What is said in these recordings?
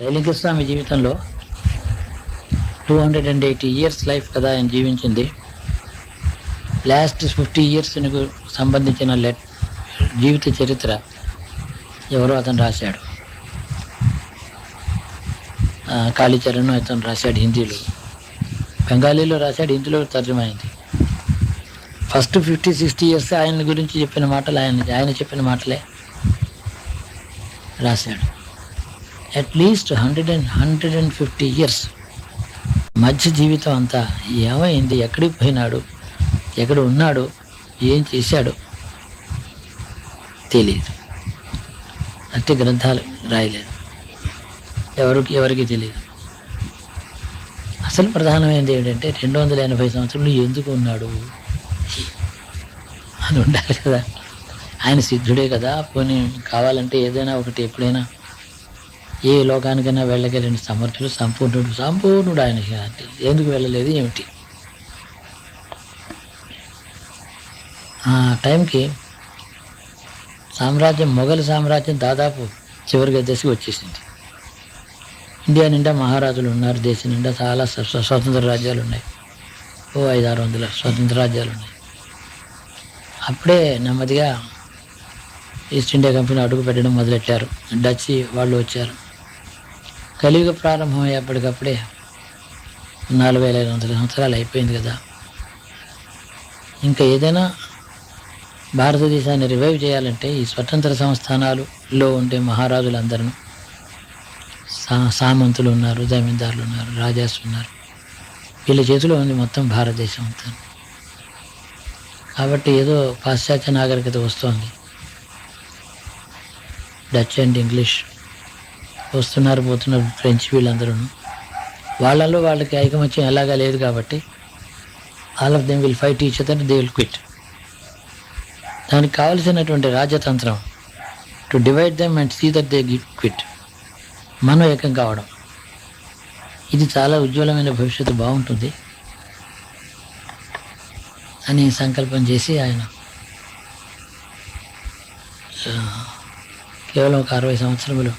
శైలింగ స్వామి జీవితంలో 280 years life కదా ఆయన జీవించింది. లాస్ట్ 50 ఇయర్స్కు సంబంధించిన జీవిత చరిత్ర ఎవరో అతను రాశాడు. కాళీచరణ్ అతను రాశాడు హిందీలో, బెంగాలీలో రాశాడు, హిందీలో తర్జుమైంది. ఫస్ట్ 50-60 ఇయర్స్ ఆయన గురించి చెప్పిన మాటలు ఆయన చెప్పిన మాటలే రాశాడు. అట్లీస్ట్ 150 ఇయర్స్ మధ్య జీవితం అంతా ఏమైంది, ఎక్కడికి పోయినాడు, ఎక్కడ ఉన్నాడు, ఏం చేశాడు తెలియదు. అట్టి గ్రంథాలు రాయలేదు, ఎవరికి తెలియదు. అసలు ప్రధానమైనది ఏంటంటే 280 సంవత్సరాలు ఎందుకు ఉన్నాడు అని ఉండాలి కదా. ఆయన సిద్ధుడే కదా, పోనీ కావాలంటే ఏదైనా ఒకటి ఎప్పుడైనా ఏ లోకానికైనా వెళ్ళగలిగిన సమర్థుడు, సంపూర్ణుడు ఆయన. ఎందుకు వెళ్ళలేదు ఏమిటి? ఆ టైంకి మొఘల్ సామ్రాజ్యం దాదాపు చివరి దశకు వచ్చేసింది. ఇండియా నిండా మహారాజులు ఉన్నారు, దేశం నిండా చాలా స్వతంత్ర రాజ్యాలు ఉన్నాయి. 500-600 స్వతంత్ర రాజ్యాలు ఉన్నాయి. అప్పుడే నెమ్మదిగా ఈస్ట్ ఇండియా కంపెనీ అడుగు పెట్టడం మొదలెట్టారు. డచ్ వాళ్ళు వచ్చారు. కలియుగ ప్రారంభం అయ్యేప్పటికప్పుడే 4500 సంవత్సరాలు అయిపోయింది కదా. ఇంకా ఏదైనా భారతదేశాన్ని రివైవ్ చేయాలంటే ఈ స్వతంత్ర సంస్థానాలలో ఉండే మహారాజులందరూ, సామంతులు ఉన్నారు, జమీందారులు ఉన్నారు, రాజాస్ ఉన్నారు, వీళ్ళ చేతిలో ఉంది మొత్తం భారతదేశం అంతా. కాబట్టి ఏదో పాశ్చాత్య నాగరికత వస్తోంది, డచ్ అండ్ ఇంగ్లీష్ వస్తున్నారు, పోతున్నారు, ఫ్రెంచ్, వీళ్ళందరూ. వాళ్ళలో వాళ్ళకి ఐకమత్యం ఎలాగా లేదు కాబట్టి all of them will fight each other, they will quit. దానికి కావలసినటువంటి రాజతంత్రం to divide them and see that they quit, మనం ఏకం కావడం. ఇది చాలా ఉజ్వలమైన భవిష్యత్తు, బాగుంటుంది అని సంకల్పం చేసి ఆయన కేవలం ఒక 60 సంవత్సరములు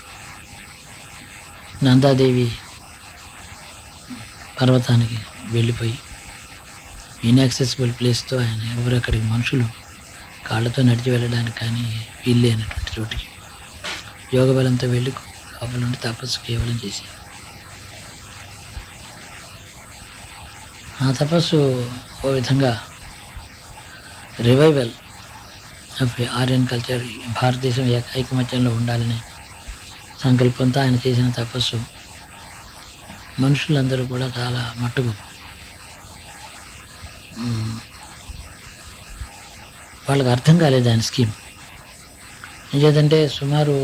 నందాదేవి పర్వతానికి వెళ్ళిపోయి ఇన్యాక్సెసిబుల్ ప్లేస్తో ఆయన ఎవరక్కడికి మనుషులు కాళ్ళతో నడిచి వెళ్ళడానికి కానీ వీల్లేనటువంటి చోటికి యోగ బలంతో వెళ్ళి లోపల నుండి తపస్సు కేవలం చేశారు. ఆ తపస్సు ఓ విధంగా రివైవల్ ఆఫ్ ఆర్యన్ కల్చర్, భారతదేశం ఐకమత్యంలో ఉండాలనే సంకల్పంతో ఆయన చేసిన తపస్సు మనుషులందరూ కూడా చాలా మట్టుకు వాళ్ళకి అర్థం కాలేదు ఆయన స్కీమ్. నిజేదంటే సుమారు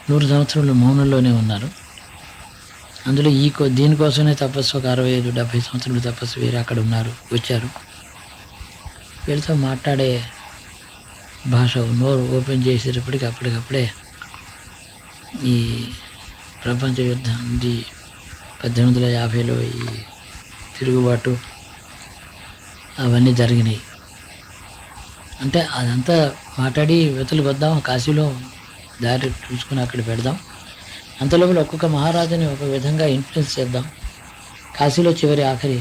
100 సంవత్సరాలు మౌనంలోనే ఉన్నారు. అందులో దీనికోసమే తపస్సు ఒక 65-70 సంవత్సరాలు తపస్సు వేరే అక్కడ ఉన్నారు, వచ్చారు. వీళ్ళతో మాట్లాడే భాష నోరు ఓపెన్ చేసేటప్పటికి అప్పటికప్పుడే ఈ ప్రపంచ యుద్ధం 1850లో ఈ తిరుగుబాటు అవన్నీ జరిగినాయి. అంటే అదంతా మాట్లాడి యువతలకు వద్దాం, కాశీలో దారి చూసుకుని అక్కడ పెడదాం, అంతలోపల ఒక్కొక్క మహారాజుని ఒక విధంగా ఇన్ఫ్లుయెన్స్ చేద్దాం, కాశీలో ఆఖరి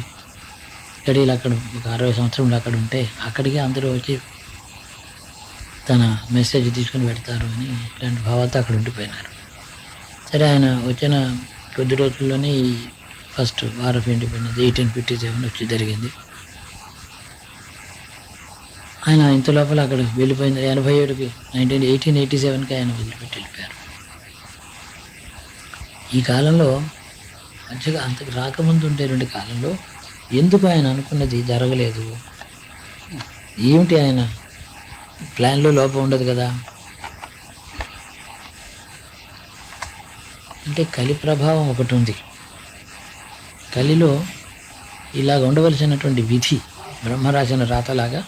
గడియలు అక్కడ ఒక 60 సంవత్సరంలో అక్కడ ఉంటే అక్కడికి అందరూ వచ్చి తన మెసేజ్ తీసుకుని పెడతారు అని ఇట్లాంటి భావాలతో అక్కడ ఉండిపోయినారు. సరే, ఆయన వచ్చిన కొద్ది రోజుల్లోనే ఈ ఫస్ట్ వార్ ఆఫ్ ఇండిపెండెన్స్ 1857 వచ్చి జరిగింది. ఆయన ఇంత లోపల అక్కడ వెళ్ళిపోయింది. 87కి 1887కి ఆయన వదిలిపెట్టి వెళ్ళిపోయారు. ఈ కాలంలో మంచిగా అంతకు రాకముందు ఉండేటువంటి కాలంలో ఎందుకు ఆయన అనుకున్నది జరగలేదు? ఏమిటి ఆయన ప్లాన్లో లోపం ఉండదు కదా. అంటే కలి ప్రభావం ఒకటి ఉంది. కలిలో ఇలాగ ఉండవలసినటువంటి విధి బ్రహ్మరాసిన రాతలాగా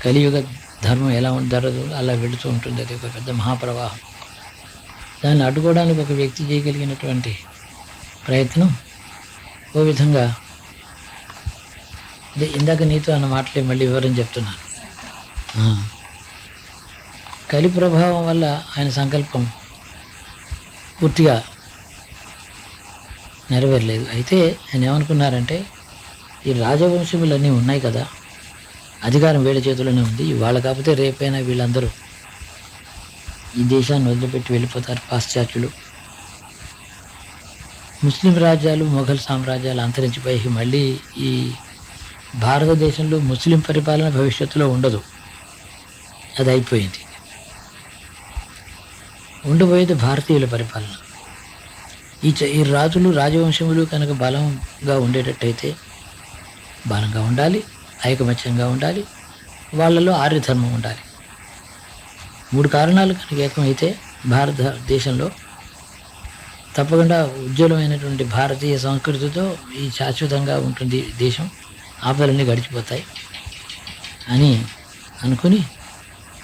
కలియుగ ధర్మం ఎలా జరగదు అలా వెళుతూ ఉంటుంది. అది ఒక పెద్ద మహాప్రవాహం. దాన్ని అడ్డుకోవడానికి ఒక వ్యక్తి చేయగలిగినటువంటి ప్రయత్నం ఓ విధంగా అదే ఇందాక నీతో అన్న మాటలే మళ్ళీ వివరం చెప్తున్నాను. కలి ప్రభావం వల్ల ఆయన సంకల్పం పూర్తిగా నెరవేరలేదు. అయితే ఆయన ఏమనుకున్నారంటే ఈ రాజవంశములన్నీ ఉన్నాయి కదా, అధికారం వీళ్ళ చేతిలోనే ఉంది, వాళ్ళ కాకపోతే రేపైనా వీళ్ళందరూ ఈ దేశాన్ని వదిలిపెట్టి వెళ్ళిపోతారు పాశ్చాత్యులు. ముస్లిం రాజ్యాలు మొఘల్ సామ్రాజ్యాలు అంతరించిపోయి మళ్ళీ ఈ భారతదేశంలో ముస్లిం పరిపాలన భవిష్యత్తులో ఉండదు, అది అయిపోయింది. ఉండబోయేది భారతీయుల పరిపాలన. ఈ రాజులు రాజవంశములు కనుక బలంగా ఉండేటట్టయితే బలంగా ఉండాలి, ఐకమత్యంగా ఉండాలి, వాళ్ళలో ఆర్యధర్మం ఉండాలి. 3 కారణాలు కనుక ఏకమైతే భారతదేశంలో తప్పకుండా ఉజ్వలమైనటువంటి భారతీయ సంస్కృతితో ఈ శాశ్వతంగా ఉంటుంది దేశం, ఆపదలన్నీ గడిచిపోతాయి అని అనుకుని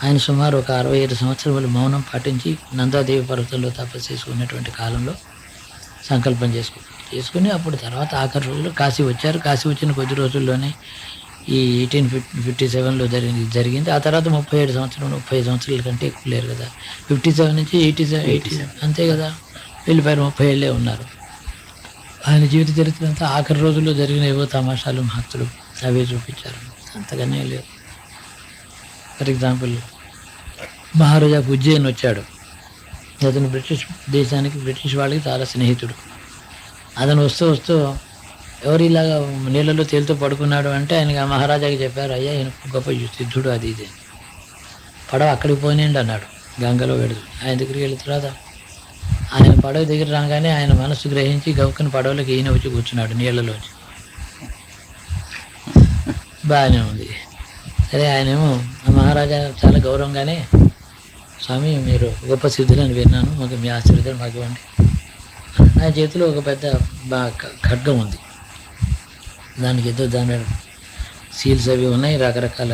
ఆయన సుమారు ఒక 65 సంవత్సరాలు మౌనం పాటించి నందాదేవి పర్వతంలో తపస్సు చేసుకున్నటువంటి కాలంలో సంకల్పం చేసుకుని అప్పుడు తర్వాత ఆఖరి రోజుల్లో కాశీ వచ్చారు. కాశీ వచ్చిన కొద్ది రోజుల్లోనే ఈ 1857లో జరిగింది. ఆ తర్వాత 37 సంవత్సరాలు 35 సంవత్సరాల కంటే ఎక్కువ లేరు కదా, 57 నుంచి 87 అంతే కదా, వెళ్ళిపోయారు, 30 ఏళ్ళే ఉన్నారు. ఆయన జీవిత చరిత్ర అంతా ఆఖరి రోజుల్లో జరిగిన ఏవో తమాషాలు మహత్తులు అవే చూపించారు, అంతగానే లేదు. ఫర్ ఎగ్జాంపుల్ మహారాజా ఉజ్జయిన్ వచ్చాడు. అతను బ్రిటిష్ వాళ్ళకి చాలా స్నేహితుడు. అతను వస్తూ ఎవరు ఇలాగా నీళ్ళలో తేలుతూ పడుకున్నాడు అంటే ఆయనకి ఆ మహారాజాకి చెప్పారు, అయ్యా ఈయన గొప్ప సిద్ధుడు అది ఇది, పడవ అక్కడికి పోనేయండి అన్నాడు, గంగలో వెడుతూ. ఆయన దగ్గరికి వెళ్ళిన తర్వాత ఆయన పడవ దగ్గర రాగానే ఆయన మనసు గ్రహించి గౌకని పడవలోకి ఈయన వచ్చి కూర్చున్నాడు నీళ్ళలోంచి. బాగానే ఉంది. సరే ఆయనేమో ఆ మహారాజా చాలా గౌరవంగానే, స్వామి మీరు గొప్ప సిద్ధులని విన్నాను, మాకు మీ ఆశీర్వాదాలు మాకు ఇవ్వండి. నా చేతిలో ఒక పెద్ద ఖడ్గం ఉంది, దానికి దాని మీద సీల్స్ అవి ఉన్నాయి, రకరకాల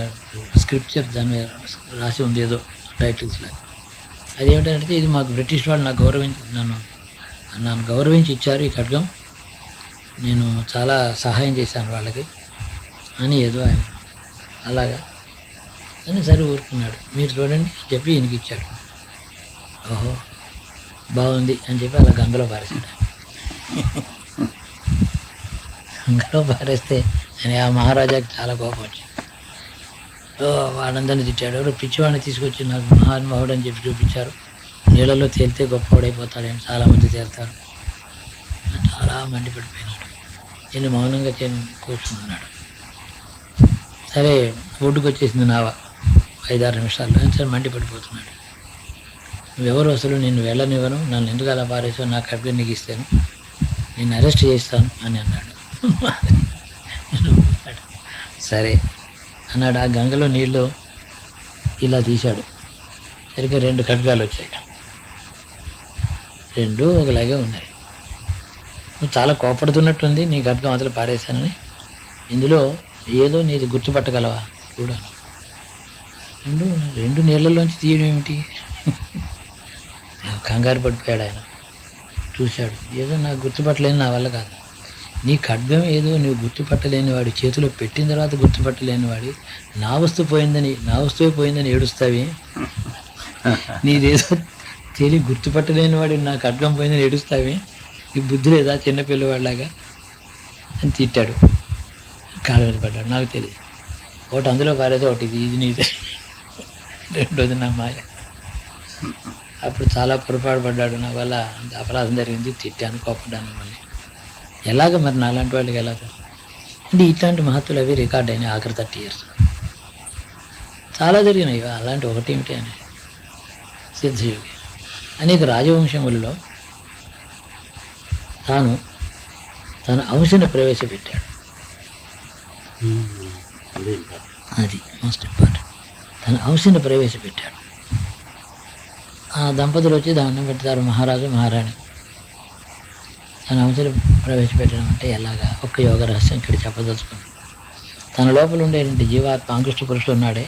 స్క్రిప్చర్ దాని మీద రాసి ఉంది, ఏదో టైటిల్స్ లాగా. అదేమిటంటే ఇది మాకు బ్రిటిష్ వాళ్ళు నన్ను గౌరవించి ఇచ్చారు ఈ ఖడ్గం, నేను చాలా సహాయం చేశాను వాళ్ళకి అని ఏదో ఆయన అలాగా అని సరే ఊరుకున్నాడు. మీరు చూడండి చెప్పి ఈయనకి ఇచ్చాడు. ఓహో బాగుంది అని చెప్పి అలా గంగలో పారేశాడు. గంగలో పారేస్తే అని ఆ మహారాజాకి చాలా కోపం వచ్చింది. వాడందరినీ తిట్టాడు. ఎవరో పిచ్చివాడిని తీసుకొచ్చి నాకు మహానుభావుడు అని చెప్పి చూపించారు, నీళ్ళలో తేలితే గొప్పవాడైపోతాడని, చాలామంది తేలుతారు, చాలా మండిపడిపోయినాడు. నేను మౌనంగా కూర్చున్నాడు. సరే ఒడ్డుకు వచ్చేసింది నావ 5-6 నిమిషాల్లో. సరే మండిపడిపోతున్నాడు. నువ్వెవరు అసలు, నిన్ను వెళ్ళనివ్వను, నన్ను ఎందుకు అలా పారేసావు, నా ఖడ్గం నీకు ఇస్తాను, నేను అరెస్ట్ చేస్తాను అని అన్నాడు. సరే అన్నాడు. ఆ గంగలో నీళ్ళు ఇలా తీశాడు. సరిగ్గా 2 ఖడ్గాలు వచ్చాయి, 2 ఒకలాగే ఉన్నాయి. నువ్వు చాలా కోపడుతున్నట్టుంది, నీ ఖడ్గం అసలు పారేశానని, ఇందులో ఏదో నీది గుర్తుపట్టగలవా కూడా. 2 నీళ్ళలోంచి తీయడం ఏమిటి? కంగారు పడిపోయాడు ఆయన. చూశాడు, ఏదో నాకు గుర్తుపట్టలేని, నా వల్ల కాదు. నీ ఖడ్గం ఏదో నువ్వు గుర్తుపట్టలేని వాడి చేతిలో పెట్టిన తర్వాత గుర్తుపట్టలేని వాడి, నా వస్తువే పోయిందని ఏడుస్తావి, నీదేదో తెలియ గుర్తుపట్టలేని వాడి నా ఖడ్గం పోయిందని ఏడుస్తావి, ఈ బుద్ధి లేదా చిన్నపిల్లవాడిలాగా అని తిట్టాడు. కాళ్ళ మీద పడ్డాడు. నాకు తెలియదు, ఒకటి అందులో పారేది, ఒకటి ఇది నీదే, రెండోది నా మాయ. అప్పుడు చాలా పొరపాటు పడ్డాడు, నా వల్ల అపరాధం జరిగింది, తిట్టాను, కోపడ్డాను. మళ్ళీ ఎలాగ మరి నాలాంటి వాళ్ళకి ఎలాగ అంటే ఇట్లాంటి మహత్తులు అవి రికార్డ్ అయినాయి ఆఖరి 30 years చాలా జరిగినాయి. అలాంటి ఒకటేమిటి అని సిద్ధయోగి అనేక రాజవంశములలో తన అంశను ప్రవేశపెట్టాడు. అది మోస్ట్ ఇంపార్టెంట్. తన అంశను ప్రవేశపెట్టాడు. ఆ దంపతులు వచ్చి దాన్ని పెడతారు, మహారాజు మహారాణి. తన అంశలు ప్రవేశపెట్టడం అంటే ఎలాగా, ఒక్క యోగ రహస్యం ఇక్కడ చెప్పదలుచుకున్నాడు. తన లోపల ఉండేటువంటి జీవాత్మ అంకుష్ట పురుషుడు ఉన్నాడే,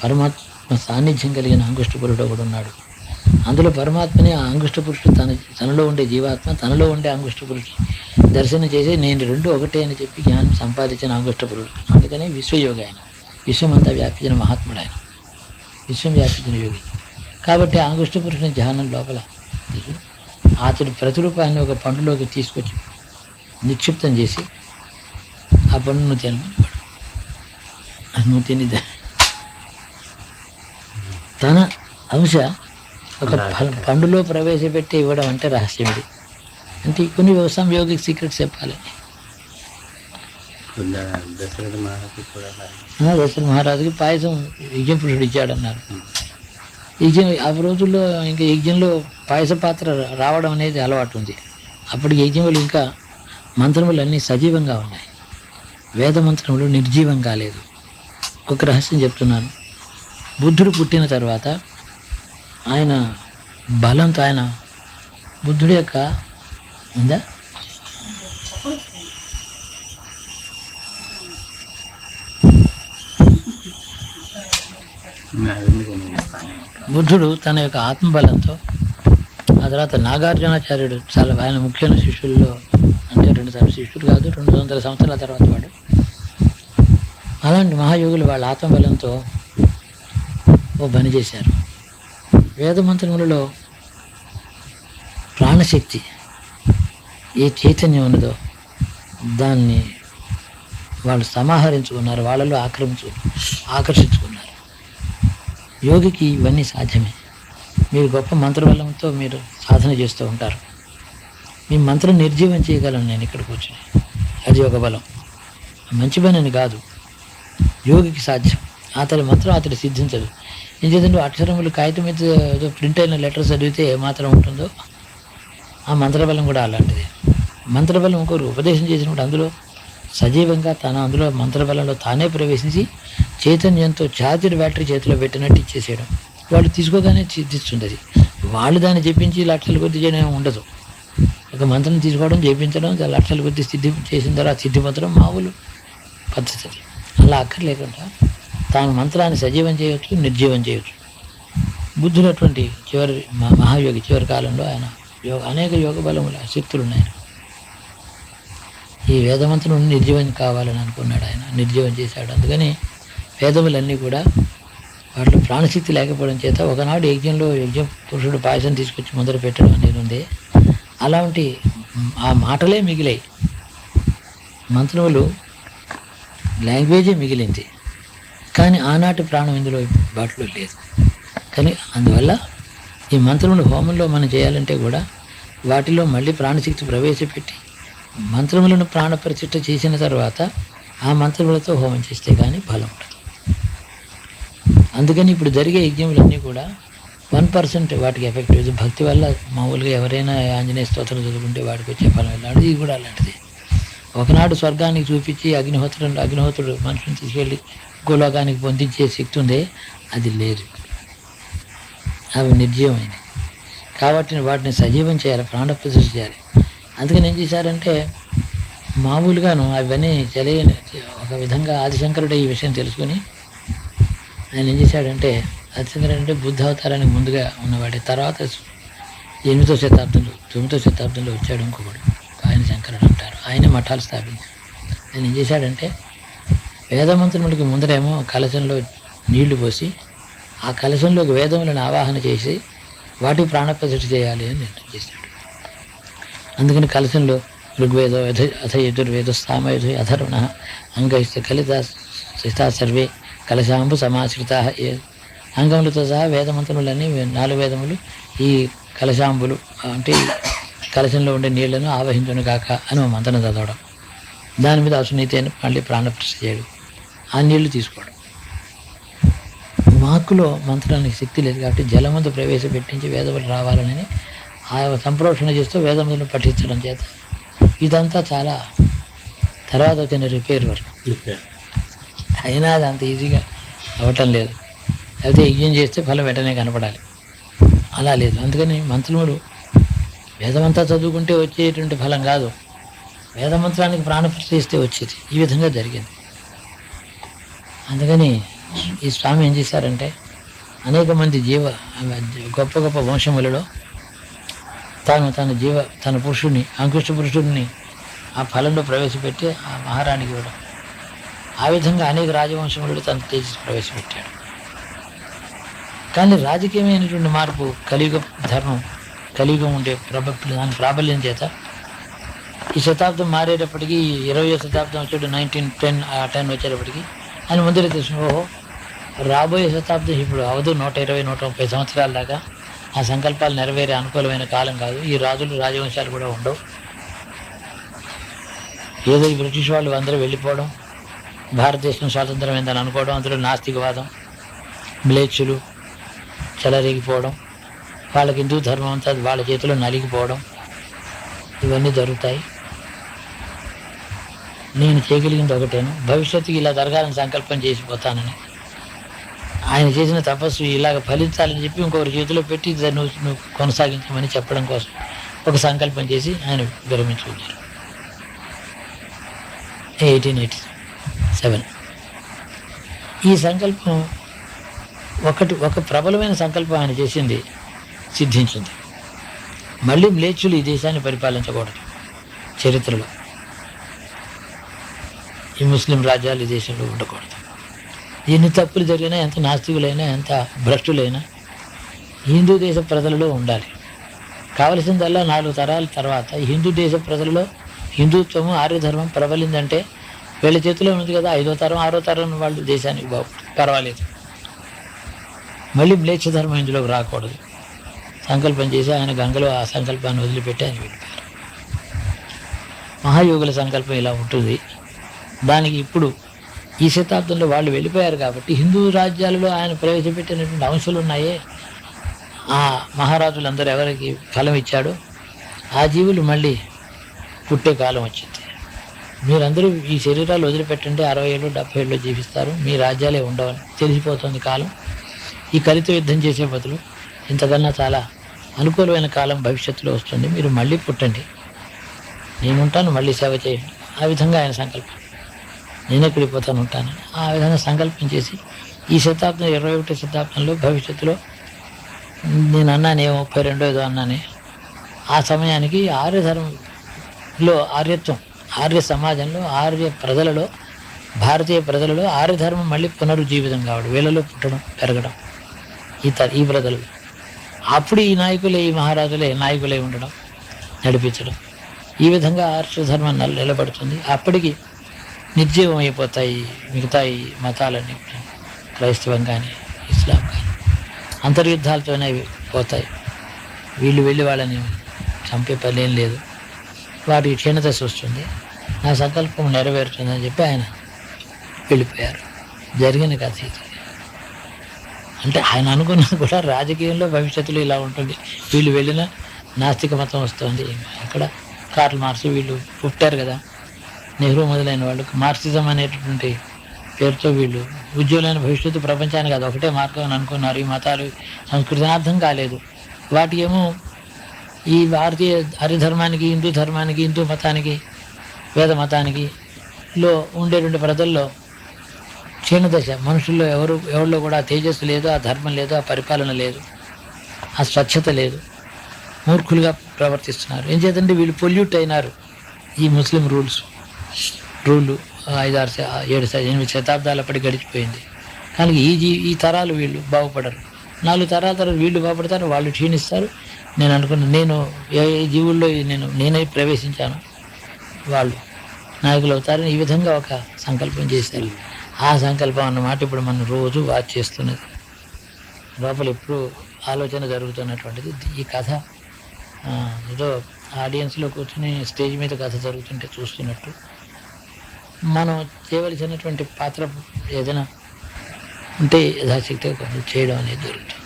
పరమాత్మ సాన్నిధ్యం కలిగిన అంకుష్ట పురుషుడు ఒకడు ఉన్నాడు. అందులో పరమాత్మని ఆ అంకుష్ట పురుషుడు తనలో ఉండే జీవాత్మ, తనలో ఉండే అంకుష్ట పురుషుడు దర్శనం చేసి నేను 2 ఒకటే అని చెప్పి జ్ఞానం సంపాదించిన అంకుష్ట పురుషుడు. అందుకని విశ్వయోగి ఆయన, విశ్వమంతా వ్యాపించిన మహాత్ముడు ఆయన, విశ్వం వ్యాపించిన యోగి. కాబట్టి ఆ అంకుష్ట పురుషుని ధ్యానం లోపల అతడు ప్రతిరూపాన్ని ఒక పండులోకి తీసుకొచ్చి నిక్షిప్తం చేసి ఆ పండు నువ్వు తినమన్నాడు. నువ్వు తిని తన అంశ ఒక పండులో ప్రవేశపెట్టి ఇవ్వడం అంటే రహస్యం ఇది. అంటే కొన్ని సంయోగిక సీక్రెట్స్ చెప్పాలి. దశరథ మహారాజుకి పాయసం యజ్ఞ పురుషుడు ఇచ్చాడన్నారు. యజ్ఞం ఆ రోజుల్లో ఇంకా యజ్ఞంలో పాయస పాత్ర రావడం అనేది అలవాటు ఉంది. అప్పటికి యజ్ఞములు ఇంకా మంత్రములు అన్నీ సజీవంగా ఉన్నాయి, వేద మంత్రములు నిర్జీవం కాలేదు. ఒక రహస్యం చెప్తున్నాను. బుద్ధుడు పుట్టిన తర్వాత ఆయన బలంతో ఆయన బుద్ధుడి యొక్క ఉందా బుద్ధుడు తన యొక్క ఆత్మబలంతో ఆ తర్వాత నాగార్జునాచార్యుడు చాలా ఆయన ముఖ్యమైన శిష్యుల్లో, అంటే 2 శిష్యుడు కాదు 200 సంవత్సరాల తర్వాత వాడు. అలాంటి మహాయోగులు వాళ్ళ ఆత్మబలంతో ఓ పని చేశారు. వేదమంత్రములలో ప్రాణశక్తి ఏ చైతన్యం ఉన్నదో దాన్ని వాళ్ళు సమాహరించుకున్నారు, వాళ్ళలో ఆకర్షించుకున్నారు. యోగికి ఇవన్నీ సాధ్యమే. మీరు గొప్ప మంత్రబలంతో మీరు సాధన చేస్తూ ఉంటారు. మీ మంత్రం నిర్జీవం చేయగలను నేను ఇక్కడ కూర్చొని, అది ఒక బలం. మంచి పని అని కాదు, యోగికి సాధ్యం. అతడి మంత్రం అతడి సిద్ధించదు. ఏం చేద్దంటే అక్షరములు కాగితం మీద ప్రింట్ అయిన లెటర్స్ చదివితే ఏమాత్రం ఉంటుందో ఆ మంత్రబలం కూడా అలాంటిది. మంత్రబలం ఇంకొకరు ఉపదేశం చేసినప్పుడు అందులో సజీవంగా అందులో మంత్రబలంలో తానే ప్రవేశించి చైతన్యంతో ఛార్జర్ బ్యాటరీ చేతిలో పెట్టినట్టు ఇచ్చేసేయడం. వాళ్ళు తీసుకోగానే సిద్ధిస్తుంటుంది. వాళ్ళు దాన్ని చెప్పించి లక్షల కొద్ది చేయడం ఉండదు. ఒక మంత్రం తీసుకోవడం, చేయించడం, లక్షల కొద్ది సిద్ధి చేసిన తర్వాత సిద్ధి మంత్రం మామూలు పద్ధతి. అలా అక్కర్లేకుండా తాను మంత్రాన్ని సజీవం చేయవచ్చు, నిర్జీవం చేయవచ్చు. బుద్ధుడు అటువంటి చివరి మహాయోగి చివరి కాలంలో ఆయన అనేక యోగ బలములు శక్తులు ఉన్నాయి. ఈ వేదమంత్రం నిర్జీవం కావాలని అనుకున్నాడు ఆయన, నిర్జీవం చేశాడు. అందుకని వేదములన్నీ కూడా వాటిలో ప్రాణశక్తి లేకపోవడం చేత ఒకనాడు యజ్ఞ పురుషుడు పాయసం తీసుకొచ్చి మొదలు పెట్టడం అనేది ఉంది. అలాంటి ఆ మాటలే మిగిలాయి, మంత్రములు లాంగ్వేజే మిగిలింది. కానీ ఆనాటి ప్రాణం ఇందులో వాటిలో లేదు. కానీ అందువల్ల ఈ మంత్రములు హోమంలో మనం చేయాలంటే కూడా వాటిలో మళ్ళీ ప్రాణశక్తి ప్రవేశపెట్టి మంత్రములను ప్రాణప్రతిష్ఠ చేసిన తర్వాత ఆ మంత్రములతో హోమం చేస్తే కానీ బలం ఉండదు. అందుకని ఇప్పుడు జరిగే యజ్ఞములన్నీ కూడా 1% వాటికి ఎఫెక్టివ్. భక్తి వల్ల మామూలుగా ఎవరైనా ఆంజనేయ స్తోత్రం చదువుకుంటే వాడికి వచ్చే ఫలం వెళ్ళాడు. ఇది కూడా అలాంటిది. ఒకనాడు స్వర్గానికి చూపించి అగ్నిహోత్రుడు మనుషుని తీసుకెళ్ళి గోలోకానికి పొందించే శక్తి ఉందే, అది లేదు. అవి నిర్జీవమైనవి కాబట్టి వాటిని సజీవం చేయాలి, ప్రాణప్రతిష్ఠ చేయాలి. అందుకని ఏం చేశారంటే మామూలుగాను అవన్నీ తెలియని ఒక విధంగా ఆదిశంకరుడు ఈ విషయం తెలుసుకుని ఆయన ఏం చేశాడంటే, ఆదిశంకరుడు అంటే బుద్ధ అవతారానికి ముందుగా ఉన్నవాడే. తర్వాత 9వ శతాబ్దంలో 9వ శతాబ్దంలో వచ్చాడు ఇంకొకడు, ఆయన శంకరుడు అంటారు. ఆయనే మఠాలు స్థాపించారు. ఆయన ఏం చేశాడంటే వేదమంత్రములకి ముందరేమో కలశంలో నీళ్లు పోసి ఆ కలశంలోకి వేదములను ఆవాహన చేసి వాటికి ప్రాణప్రతిష్ఠ చేయాలి అని నిర్ణయం చేశాడు. అందుకని కలశంలో ఋగ్వేదో అథ యజుర్వేద సామయుధ అధర్వణ అంగైస్త కలిత సర్వే కలశాంబు సమాశ్రిత. అంగములతో సహా వేదమంత్రములన్నీ 4 వేదములు ఈ కలశాంబులు అంటే కలశంలో ఉండే నీళ్లను ఆవహించును కాక అని ఒక మంత్రం చదవడం, దాని మీద అసునీతి అని మళ్ళీ ప్రాణప్రతిష్ఠ చేయడం, ఆ నీళ్లు తీసుకోవడం. వాక్కులో మంత్రానికి శక్తి లేదు కాబట్టి జలమందు ప్రవేశపెట్టించి వేదములు రావాలని ఆ సంప్రోషణ చేస్తూ వేదములను పఠించడం చేత ఇదంతా చాలా తర్వాత వచ్చిన రిపేర్ వర్క్. అయినా అది అంత ఈజీగా అవ్వటం లేదు. అయితే యజ్ఞం చేస్తే ఫలం వెంటనే కనపడాలి, అలా లేదు. అందుకని మంత్రములు వేదమంతా చదువుకుంటే వచ్చేటువంటి ఫలం కాదు, వేదమంత్రానికి ప్రాణప్రతిష్ఠ చేస్తే వచ్చేది. ఈ విధంగా జరిగింది. అందుకని ఈ స్వామి ఏం చేశారంటే అనేక మంది గొప్ప గొప్ప వంశములలో తన పురుషుడిని, అంకుష్ట పురుషుడిని ఆ ఫలంలో ప్రవేశపెట్టి ఆ మహారాణికి ఇవ్వడం. ఆ విధంగా అనేక రాజవంశములలో తన తేజస్సు ప్రవేశపెట్టాడు. కానీ రాజకీయమైనటువంటి మార్పు కలియుగ ధర్మం, కలియుగం ఉండే దాని ప్రాబల్యం చేత ఈ శతాబ్దం మారేటప్పటికి 20వ శతాబ్దం వచ్చేటప్పుడు 1910 వచ్చేటప్పటికి ఆయన ముందరే తెలిసిన ఓహో రాబోయే శతాబ్దం ఇప్పుడు అవదు 120-130 సంవత్సరాల దాకా ఆ సంకల్పాలు నెరవేరే అనుకూలమైన కాలం కాదు. ఈ రాజులు రాజవంశాలు కూడా ఉండవు. ఏదో ఈ బ్రిటిష్ వాళ్ళు అందరూ వెళ్ళిపోవడం, భారతదేశం స్వాతంత్రమైందని అనుకోవడం, అందులో నాస్తికవాదం, మ్లేచ్చులు చెలరేగిపోవడం, వాళ్ళకి హిందూ ధర్మం అంతా వాళ్ళ చేతిలో నలిగిపోవడం, ఇవన్నీ జరుగుతాయి. నేను చేయగలిగింది ఒకటేను, భవిష్యత్తుకి ఇలా జరగాలని సంకల్పం చేసిపోతానని. ఆయన చేసిన తపస్సు ఇలాగ ఫలించాలని చెప్పి ఇంకొకరి చేతిలో పెట్టి నువ్వు కొనసాగించమని చెప్పడం కోసం ఒక సంకల్పం చేసి ఆయన విరమించుకున్నారు 1887. ఈ సంకల్పం ఒక ప్రబలమైన సంకల్పం ఆయన చేసింది, సిద్ధించింది. మళ్ళీ మ్లేచ్చులు ఈ దేశాన్ని పరిపాలించకూడదు. చరిత్రలో ఈ ముస్లిం రాజ్యాలు ఈ దేశంలో ఉండకూడదు. ఎన్ని తప్పులు జరిగినా, ఎంత నాస్తికులైనా, ఎంత భ్రష్టులైనా హిందూ దేశ ప్రజలలో ఉండాలి. కావలసిందల్లా 4 తరాల తర్వాత హిందూ దేశ ప్రజలలో హిందుత్వము ఆర్యధర్మం ప్రబలిందంటే వీళ్ళ చేతిలో ఉంది కదా. 5వ తరం 6వ తరం వాళ్ళు దేశానికి పర్వాలేదు. మళ్ళీ మ్లేచ్ఛ ధర్మం ఇందులోకి రాకూడదు సంకల్పం చేసి ఆయన గంగలో ఆ సంకల్పాన్ని వదిలిపెట్టి ఆయన వెళ్ళిపోయారు. మహాయోగుల సంకల్పం ఇలా ఉంటుంది. దానికి ఇప్పుడు ఈ శతాబ్దంలో వాళ్ళు వెళ్ళిపోయారు కాబట్టి హిందూ రాజ్యాలలో ఆయన ప్రవేశపెట్టినటువంటి అంశాలు ఉన్నాయే, ఆ మహారాజులందరూ ఎవరికి ఫలం ఇచ్చాడో ఆ జీవులు మళ్ళీ పుట్టే కాలం వచ్చింది. మీరందరూ ఈ శరీరాలు వదిలిపెట్టండి, 60 ఏళ్ళు 70 ఏళ్ళు జీవిస్తారు, మీ రాజ్యాలే ఉండవని తెలిసిపోతుంది కాలం. ఈ కలితో యుద్ధం చేసే బదులు ఇంతకన్నా చాలా అనుకూలమైన కాలం భవిష్యత్తులో వస్తుంది, మీరు మళ్ళీ పుట్టండి, నేనుంటాను, మళ్ళీ సేవ చేయండి. ఆ విధంగా ఆయన సంకల్పం, నేనెక్కడికి పోతాను ఉంటాను, ఆ విధంగా సంకల్పం చేసి ఈ శతాబ్దం 21వ శతాబ్దంలో భవిష్యత్తులో నేను అన్నానే 32 ఏదో అన్నానే, ఆ సమయానికి ఆర్యధర్మంలో ఆర్యత్వం, ఆర్య సమాజంలో, ఆర్య ప్రజలలో, భారతీయ ప్రజలలో ఆర్యధర్మం మళ్ళీ పునరుజ్జీవితం కావడం, వీళ్ళలో పుట్టడం, పెరగడం ఈ ప్రజలు. అప్పుడు ఈ నాయకులే, ఈ మహారాజులే నాయకులే ఉండడం, నడిపించడం, ఈ విధంగా ఆర్యధర్మం నిలబడుతుంది. అప్పటికి నిర్జీవం అయిపోతాయి మిగతా ఈ మతాలన్నీ, క్రైస్తవం కానీ ఇస్లాం కానీ అంతర్యుద్ధాలతోనే పోతాయి. వీళ్ళు వెళ్ళి వాళ్ళని చంపే పని ఏం లేదు, వాటికి క్షీణదశ వస్తుంది, నా సంకల్పం నెరవేరుతుందని చెప్పి ఆయన వెళ్ళిపోయారు. జరిగిన కథ ఇది. అంటే ఆయన అనుకున్నా కూడా రాజకీయంలో భవిష్యత్తులో ఇలా ఉంటుంది, వీళ్ళు వెళ్ళిన నాస్తిక మతం వస్తుంది. అక్కడ కార్ల్ మార్క్స్ వీళ్ళు పుట్టారు కదా, నెహ్రూ మొదలైన వాళ్ళు మార్క్సిజం అనేటటువంటి పేరుతో వీళ్ళు ఉజ్వలమైన భవిష్యత్తు ప్రపంచానికి అది ఒకటే మార్గం అని అనుకున్నారు. ఈ మతాలు సంస్కృతి అర్థం కాలేదు. వాటి ఏమో ఈ భారతీయ హరిధర్మానికి, హిందూ ధర్మానికి, హిందూ మతానికి, వేద మతానికి లో ఉండేటువంటి ప్రజల్లో క్షీణదశ, మనుషుల్లో ఎవరిలో కూడా ఆ తేజస్సు లేదు, ఆ ధర్మం లేదు, ఆ పరిపాలన లేదు, ఆ స్వచ్ఛత లేదు, మూర్ఖులుగా ప్రవర్తిస్తున్నారు. ఏం చేతంటే వీళ్ళు పొల్యూట్ అయినారు. ఈ ముస్లిం రూలు 5, 6, 7, 8 శతాబ్దాల అప్పటికి గడిచిపోయింది. కానీ ఈ తరాలు వీళ్ళు బాగుపడరు. 4 తరాల తర్వాత వీళ్ళు బాగుపడతారు, వాళ్ళు క్షీణిస్తారు. నేను అనుకున్నాను, నేను ఏ జీవుల్లో నేనే ప్రవేశించాను, వాళ్ళు నాయకులు అవుతారని ఈ విధంగా ఒక సంకల్పం చేశారు. ఆ సంకల్పం అన్నమాట ఇప్పుడు మనం రోజు వాచ్ చేస్తున్నది, లోపల ఎప్పుడు ఆలోచన జరుగుతున్నటువంటిది. ఈ కథ ఏదో ఆడియన్స్లో కూర్చొని స్టేజ్ మీద కథ జరుగుతుంటే చూస్తున్నట్టు మనం చేయవలసినటువంటి పాత్ర ఏదైనా ఉంటే యథాశక్తిగా కొంచెం చేయడం అనేది జరుగుతుంది.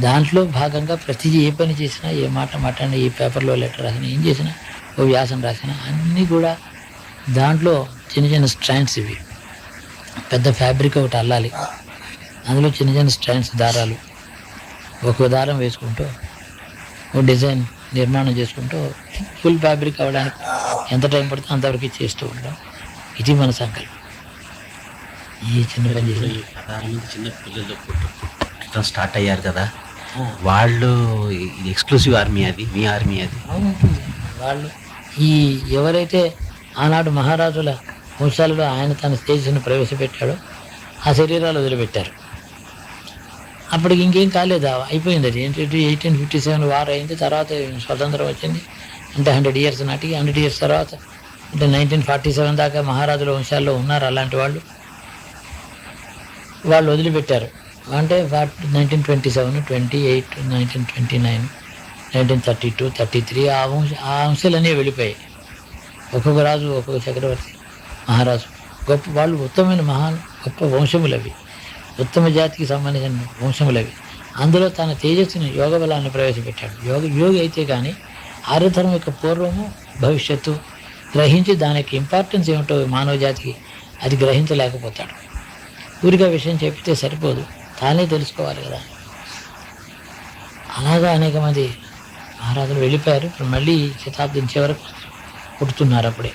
దాంట్లో భాగంగా ప్రతి ఏ పని చేసినా, ఏ మాట మాట్లాడినా, ఏ పేపర్లో లెటర్ రాసినా, ఏం చేసినా, ఓ వ్యాసం రాసినా అన్నీ కూడా దాంట్లో చిన్న చిన్న స్ట్రాండ్స్, ఇవి పెద్ద ఫ్యాబ్రిక్ ఒకటి అల్లాలి, అందులో చిన్న చిన్న స్ట్రాండ్స్, దారాలు, ఒక దారం వేసుకుంటూ ఓ డిజైన్ నిర్మాణం చేసుకుంటూ ఫుల్ ఫ్యాబ్రిక్ అవ్వడానికి ఎంత టైం పడుతుందో అంతవరకు చేస్తూ ఉంటాం. ఇది మన సంకల్పం. ఈ చిన్న పని చేసి చిన్న పిల్లలు పుట్టడం స్టార్ట్ అయ్యారు కదా, వాళ్ళు ఎక్స్క్లూసివ్ ఆర్మీ, అది మీ ఆర్మీ అది అవునంటుంది. వాళ్ళు ఎవరైతే ఆనాడు మహారాజుల వంశాలలో ఆయన తన తేజస్సును ప్రవేశపెట్టాడో ఆ శరీరాలు వదిలిపెట్టారు. అప్పటికి ఇంకేం కాలేదు, అయిపోయింది. అది ఏంటంటే 1857 వార్ అయింది, తర్వాత స్వతంత్రం వచ్చింది, అంటే 100 ఇయర్స్ నాటికి, 100 ఇయర్స్ తర్వాత అంటే 1947 దాకా మహారాజుల వంశాల్లో ఉన్నారు అలాంటి వాళ్ళు. వాళ్ళు వదిలిపెట్టారు. అంటే 1927, 28, 1929, 1932, 33 ఆ అంశాలన్నీ వెళ్ళిపోయాయి. ఒక్కొక్క రాజు, ఒక్కొక్క చక్రవర్తి, మహారాజు గొప్ప వాళ్ళు, ఉత్తమమైన గొప్ప వంశములవి, ఉత్తమ జాతికి సంబంధించిన వంశములవి. అందులో తన తేజస్సుని, యోగ బలాన్ని ప్రవేశపెట్టాడు. యోగి అయితే కానీ ఆర్యధర్మం యొక్క పూర్వము భవిష్యత్తు గ్రహించి దాని యొక్క ఇంపార్టెన్స్ ఏమిటో మానవ జాతికి అది గ్రహించలేకపోతాడు. ఊరిగా విషయం చెప్తే సరిపోదు, తానే తెలుసుకోవాలి కదా. అలాగా అనేక మంది మహారాజులు వెళ్ళిపోయారు. ఇప్పుడు మళ్ళీ శతాబ్దం చివరకు పుట్టుతున్నారు. అప్పుడే